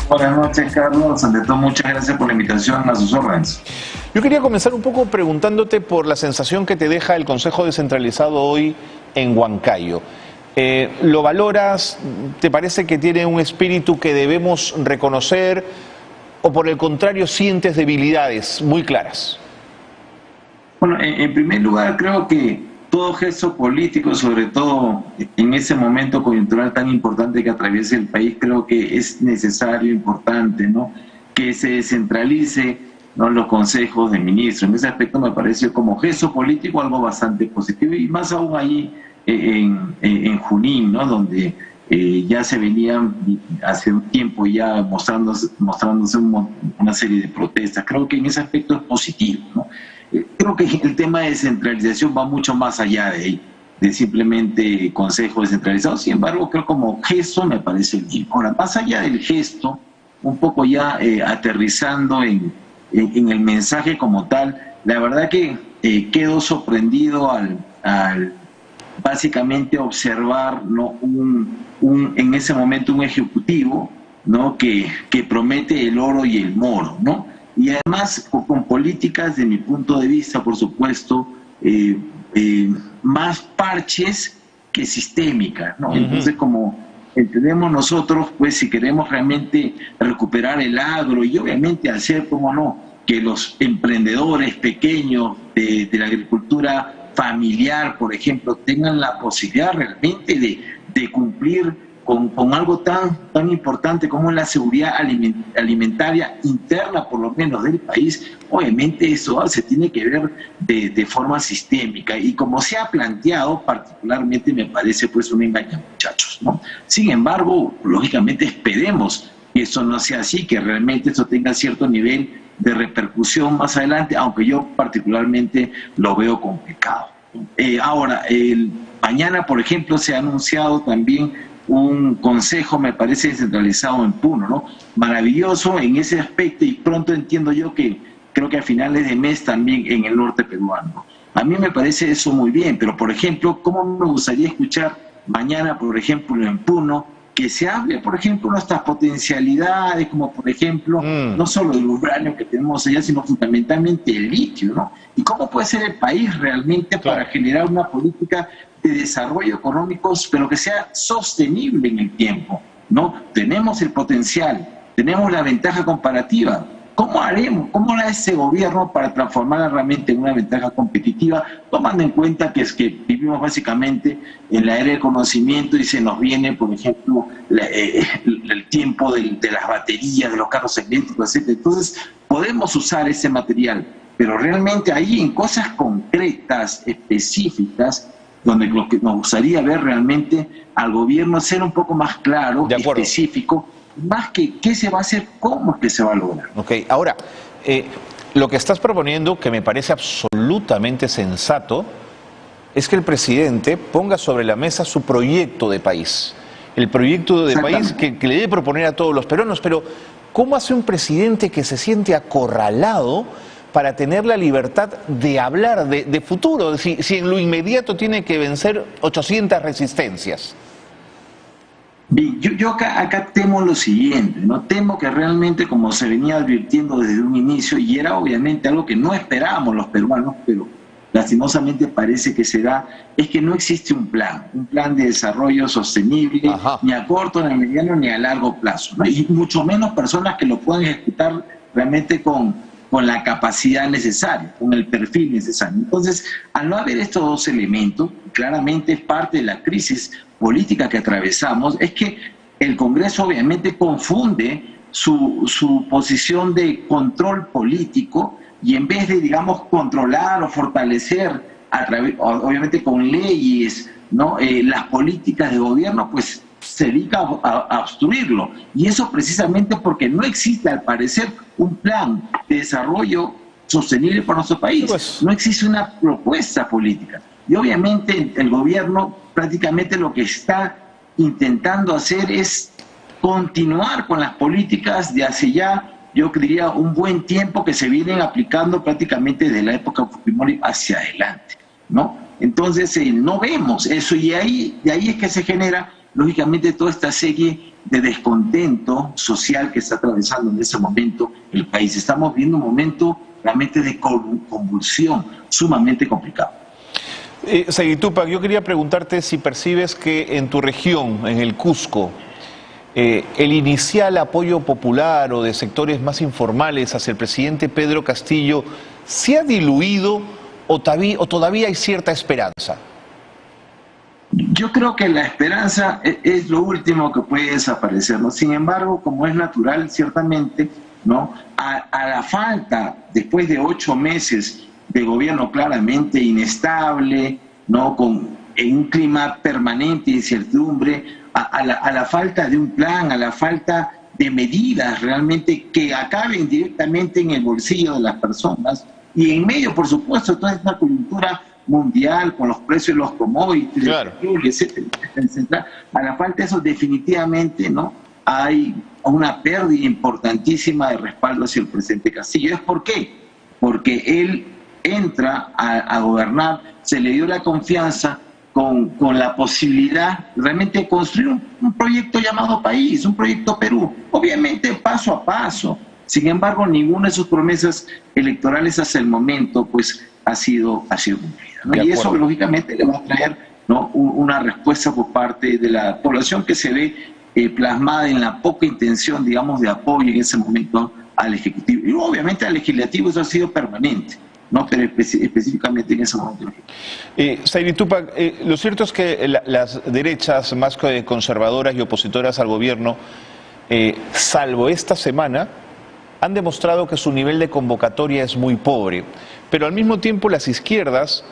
Buenas noches, Carlos. Ante todo, muchas gracias por la invitación, a sus órdenes. Yo quería comenzar un poco preguntándote por la sensación que te deja el Consejo Descentralizado hoy en Huancayo. ¿Lo valoras? ¿Te parece que tiene un espíritu que debemos reconocer? ¿O por el contrario sientes debilidades muy claras? Bueno, en primer lugar, creo que todo gesto político, sobre todo en ese momento coyuntural tan importante que atraviesa el país, creo que es necesario, importante, ¿no?, que se descentralice, ¿no?, los consejos de ministros. En ese aspecto me pareció como gesto político algo bastante positivo, y más aún ahí en Junín, ¿no?, donde ya se venían hace un tiempo ya mostrándose una serie de protestas. Creo que en ese aspecto es positivo, ¿no? Creo que el tema de descentralización va mucho más allá de simplemente consejos descentralizados. Sin embargo, creo como gesto me parece bien. Ahora, más allá del gesto, un poco ya aterrizando en el mensaje como tal, la verdad que quedo sorprendido al básicamente observar, ¿no?, en ese momento un ejecutivo, ¿no?, que promete el oro y el moro, ¿no? Y además con políticas, de mi punto de vista, por supuesto, más parches que sistémicas, ¿no? Entonces, como entendemos nosotros, pues si queremos realmente recuperar el agro y obviamente hacer, como no, que los emprendedores pequeños de la agricultura familiar, por ejemplo, tengan la posibilidad realmente de cumplir con algo tan importante como la seguridad alimentaria interna, por lo menos del país, obviamente eso se tiene que ver de forma sistémica, y como se ha planteado, particularmente me parece pues un engaño, muchachos, ¿no? Sin embargo, lógicamente esperemos que eso no sea así, que realmente eso tenga cierto nivel de repercusión más adelante, aunque yo particularmente lo veo complicado. Ahora, mañana, por ejemplo, se ha anunciado también un consejo, me parece, descentralizado en Puno, ¿no? Maravilloso en ese aspecto, y pronto entiendo yo que creo que a finales de mes también en el norte peruano. A mí me parece eso muy bien, pero por ejemplo, ¿cómo me gustaría escuchar mañana, por ejemplo, en Puno, que se hable, por ejemplo, de nuestras potencialidades, como por ejemplo, no solo del uranio que tenemos allá, sino fundamentalmente el litio, ¿no? Y cómo puede ser el país realmente para generar una política de desarrollo económico, pero que sea sostenible en el tiempo, ¿no? Tenemos el potencial, tenemos la ventaja comparativa. ¿Cómo haremos? ¿Cómo hará ese gobierno para transformarla realmente en una ventaja competitiva, tomando en cuenta que es que vivimos básicamente en la era del conocimiento y se nos viene, por ejemplo, el tiempo de las baterías, de los carros eléctricos, etc.? Entonces, podemos usar ese material, pero realmente ahí en cosas concretas, específicas, donde lo que nos gustaría ver realmente al gobierno ser un poco más claro, específico, más que qué se va a hacer, cómo es que se va a lograr. Ok, ahora, lo que estás proponiendo, que me parece absolutamente sensato, es que el presidente ponga sobre la mesa su proyecto de país. El proyecto de país que le debe proponer a todos los peruanos. Pero, ¿cómo hace un presidente que se siente acorralado para tener la libertad de hablar de futuro, si en lo inmediato tiene que vencer 800 resistencias? Bien, yo acá temo lo siguiente, ¿no? Temo que realmente, como se venía advirtiendo desde un inicio, y era obviamente algo que no esperábamos los peruanos, pero lastimosamente parece que se da, es que no existe un plan de desarrollo sostenible, ni a corto, ni a mediano, ni a largo plazo, ¿no? Y mucho menos personas que lo puedan ejecutar realmente con la capacidad necesaria, con el perfil necesario. Entonces, al no haber estos dos elementos, claramente parte de la crisis política que atravesamos es que el Congreso obviamente confunde su posición de control político, y en vez de, digamos, controlar o fortalecer, obviamente con leyes, ¿no?, las políticas de gobierno, pues se dedica a obstruirlo. Y eso precisamente porque no existe, al parecer, un plan de desarrollo sostenible para nuestro país. No existe una propuesta política. Y obviamente el gobierno prácticamente lo que está intentando hacer es continuar con las políticas de hace ya, yo diría, un buen tiempo, que se vienen aplicando prácticamente desde la época de Fujimori hacia adelante, ¿no? Entonces no vemos eso, y de ahí es que se genera lógicamente, toda esta serie de descontento social que está atravesando en ese momento el país. Estamos viendo un momento realmente de convulsión sumamente complicado. Said Tupac, yo quería preguntarte si percibes que en tu región, en el Cusco, el inicial apoyo popular o de sectores más informales hacia el presidente Pedro Castillo se ha diluido o todavía hay cierta esperanza. Yo creo que la esperanza es lo último que puede desaparecer, ¿no? Sin embargo, como es natural, ciertamente, ¿no? A la falta, después de 8 meses de gobierno claramente inestable, ¿no? En un clima permanente de incertidumbre, a la falta de un plan, a la falta de medidas realmente que acaben directamente en el bolsillo de las personas, y en medio, por supuesto, de toda esta coyuntura mundial con los precios de los commodities, claro, etcétera, etcétera, a la falta de eso definitivamente, ¿no? Hay una pérdida importantísima de respaldo hacia el presidente Castillo. ¿Es por qué? Porque él entra a gobernar, se le dio la confianza con la posibilidad realmente de construir un proyecto llamado país, un proyecto Perú, obviamente paso a paso. Sin embargo, ninguna de sus promesas electorales hasta el momento pues ha sido cumplida, ¿no? Y eso lógicamente le va a traer, ¿no? una respuesta por parte de la población que se ve plasmada en la poca intención, digamos, de apoyo en ese momento al Ejecutivo. Y obviamente al Legislativo eso ha sido permanente, ¿no? Pero específicamente en ese momento. Said Tupac, lo cierto es que las derechas más conservadoras y opositoras al gobierno, salvo esta semana, han demostrado que su nivel de convocatoria es muy pobre, pero al mismo tiempo las izquierdas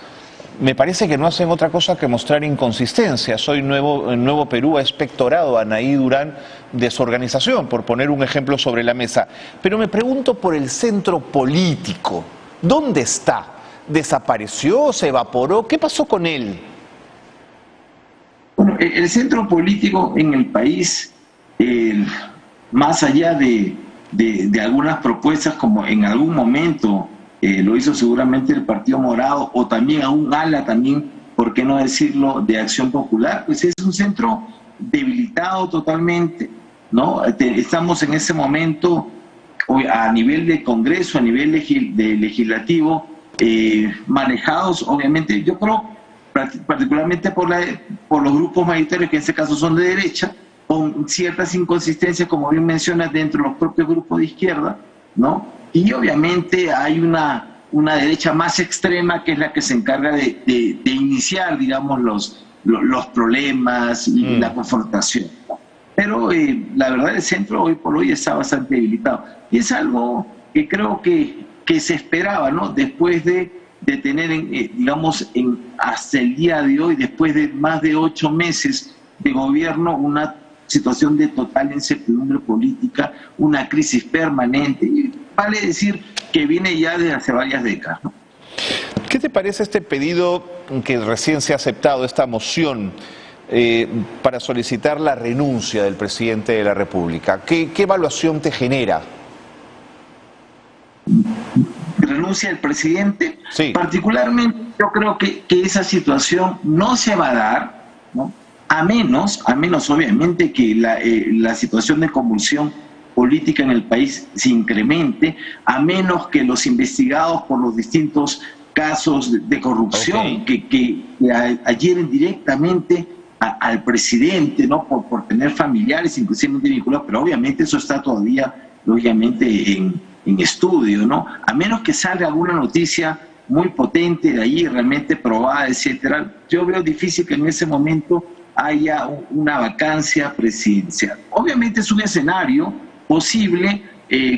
me parece que no hacen otra cosa que mostrar inconsistencia. Nuevo Perú ha expectorado a Anaí Durán de su organización, por poner un ejemplo sobre la mesa. Pero me pregunto por el centro político. ¿Dónde está? ¿Desapareció? ¿Se evaporó? ¿Qué pasó con él? Bueno, el centro político en el país, más allá de algunas propuestas, como en algún momento lo hizo seguramente el Partido Morado, o también a un ala también, por qué no decirlo, de Acción Popular, pues es un centro debilitado totalmente, ¿no? Estamos en ese momento a nivel de Congreso, a nivel de legislativo, manejados obviamente, yo creo, particularmente por los grupos mayoritarios, que en este caso son de derecha, con ciertas inconsistencias, como bien mencionas, dentro de los propios grupos de izquierda, ¿no? Y obviamente hay una derecha más extrema, que es la que se encarga de iniciar, digamos, los problemas y la confrontación, ¿no? Pero la verdad, el centro hoy por hoy está bastante debilitado. Y es algo que creo que se esperaba, ¿no? Después de tener, digamos, hasta el día de hoy, después de más de 8 meses de gobierno, una situación de total incertidumbre política, una crisis permanente, y vale decir que viene ya desde hace varias décadas, ¿no? ¿Qué te parece este pedido que recién se ha aceptado, esta moción para solicitar la renuncia del presidente de la República? ¿Qué evaluación te genera? ¿Renuncia el presidente? Sí. Particularmente yo creo que esa situación no se va a dar, ¿no? A menos obviamente que la situación de convulsión política en el país se incremente, a menos que los investigados por los distintos casos de corrupción que adhieren directamente al presidente, ¿no? por tener familiares inclusive vinculados, pero obviamente eso está todavía, lógicamente, en estudio, ¿no? A menos que salga alguna noticia muy potente de ahí, realmente probada, etcétera, yo veo difícil que en ese momento haya una vacancia presidencial. Obviamente es un escenario posible,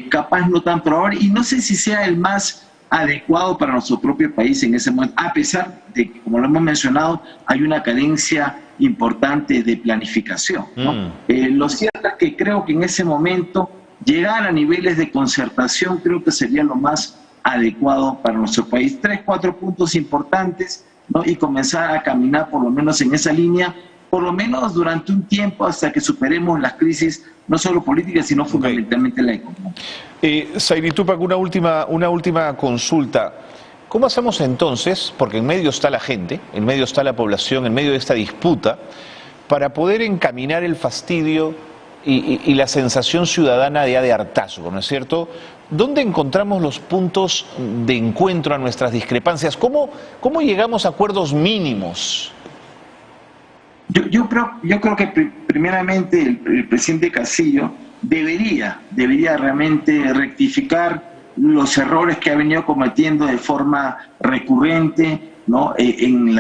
capaz no tan probable, y no sé si sea el más adecuado para nuestro propio país en ese momento, a pesar de que, como lo hemos mencionado, hay una carencia importante de planificación, ¿no? Lo cierto es que creo que en ese momento llegar a niveles de concertación creo que sería lo más adecuado para nuestro país. 3, 4 puntos importantes, ¿no? Y comenzar a caminar por lo menos en esa línea, por lo menos durante un tiempo, hasta que superemos las crisis, no solo políticas, sino fundamentalmente la económica. Said Tupac, una última consulta. ¿Cómo hacemos entonces? Porque en medio está la gente, en medio está la población, en medio de esta disputa, para poder encaminar el fastidio y la sensación ciudadana de hartazgo, ¿no es cierto? ¿Dónde encontramos los puntos de encuentro a nuestras discrepancias? ¿Cómo llegamos a acuerdos mínimos? Yo creo que primeramente el presidente Castillo debería realmente rectificar los errores que ha venido cometiendo de forma recurrente, ¿no? en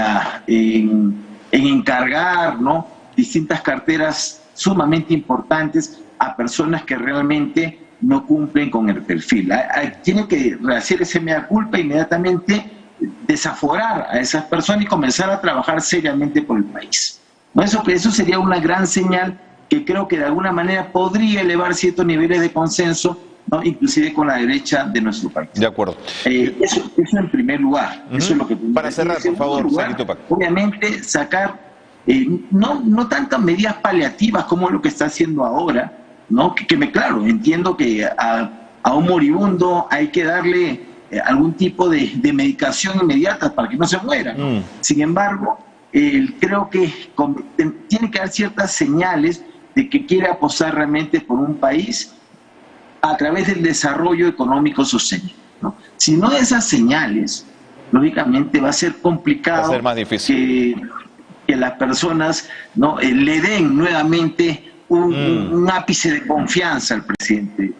encargar, ¿no?, distintas carteras sumamente importantes a personas que realmente no cumplen con el perfil. Tiene que rehacer ese mea culpa inmediatamente, desaforar a esas personas y comenzar a trabajar seriamente por el país. ¿No? Eso sería una gran señal que creo que de alguna manera podría elevar ciertos niveles de consenso, ¿no?, inclusive con la derecha de nuestro país. De acuerdo. Eso en primer lugar. Eso es lo que para cerrar, por favor, Said Tupac. Obviamente sacar no tantas medidas paliativas como lo que está haciendo ahora, ¿no? Claro, entiendo que a un moribundo hay que darle algún tipo de medicación inmediata para que no se muera, ¿no? Sin embargo, creo que tiene que dar ciertas señales de que quiere apostar realmente por un país a través del desarrollo económico sostenible, ¿no? Si no de esas señales, lógicamente va a ser complicado, va a ser más difícil que las personas, ¿no?, le den nuevamente un ápice de confianza al presidente.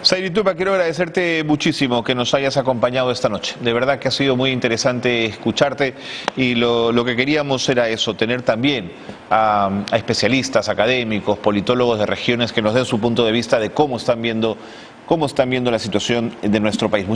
Said Tupac, quiero agradecerte muchísimo que nos hayas acompañado esta noche. De verdad que ha sido muy interesante escucharte y lo que queríamos era eso, tener también a especialistas, académicos, politólogos de regiones que nos den su punto de vista de cómo están viendo la situación de nuestro país.